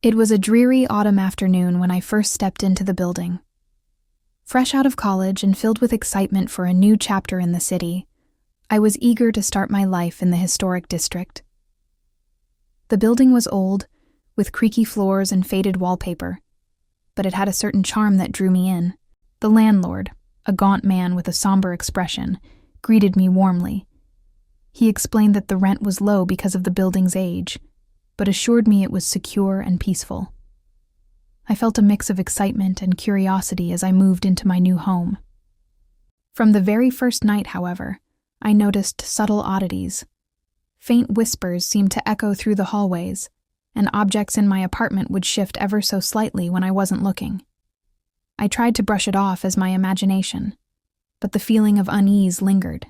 It was a dreary autumn afternoon when I first stepped into the building. Fresh out of college and filled with excitement for a new chapter in the city, I was eager to start my life in the historic district. The building was old, with creaky floors and faded wallpaper, but it had a certain charm that drew me in. The landlord, a gaunt man with a somber expression, greeted me warmly. He explained that the rent was low because of the building's age, but assured me it was secure and peaceful. I felt a mix of excitement and curiosity as I moved into my new home. From the very first night, however, I noticed subtle oddities. Faint whispers seemed to echo through the hallways, and objects in my apartment would shift ever so slightly when I wasn't looking. I tried to brush it off as my imagination, but the feeling of unease lingered.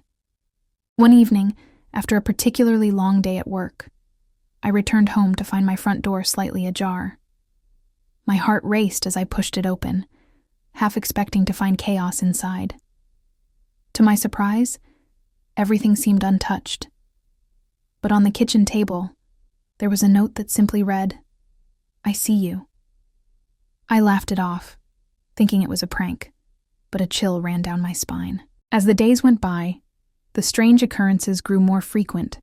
One evening, after a particularly long day at work, I returned home to find my front door slightly ajar. My heart raced as I pushed it open, half expecting to find chaos inside. To my surprise, everything seemed untouched. But on the kitchen table, there was a note that simply read, "I see you." I laughed it off, thinking it was a prank, but a chill ran down my spine. As the days went by, the strange occurrences grew more frequent.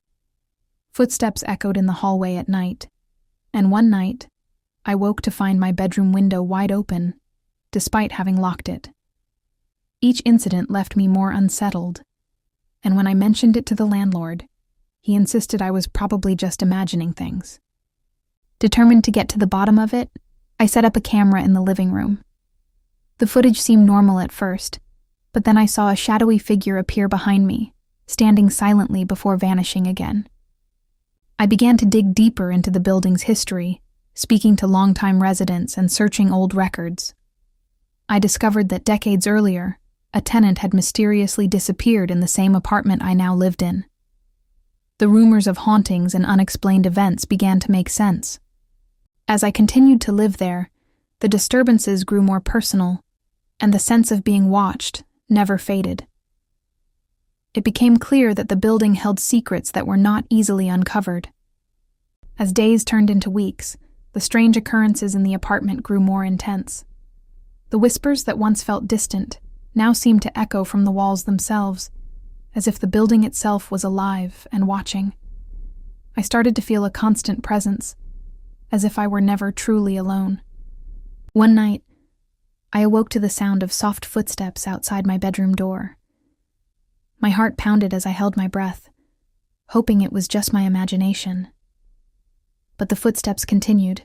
Footsteps echoed in the hallway at night, and one night, I woke to find my bedroom window wide open, despite having locked it. Each incident left me more unsettled, and when I mentioned it to the landlord, he insisted I was probably just imagining things. Determined to get to the bottom of it, I set up a camera in the living room. The footage seemed normal at first, but then I saw a shadowy figure appear behind me, standing silently before vanishing again. I began to dig deeper into the building's history, speaking to longtime residents and searching old records. I discovered that decades earlier, a tenant had mysteriously disappeared in the same apartment I now lived in. The rumors of hauntings and unexplained events began to make sense. As I continued to live there, the disturbances grew more personal, and the sense of being watched never faded. It became clear that the building held secrets that were not easily uncovered. As days turned into weeks, the strange occurrences in the apartment grew more intense. The whispers that once felt distant now seemed to echo from the walls themselves, as if the building itself was alive and watching. I started to feel a constant presence, as if I were never truly alone. One night, I awoke to the sound of soft footsteps outside my bedroom door. My heart pounded as I held my breath, hoping it was just my imagination. But the footsteps continued,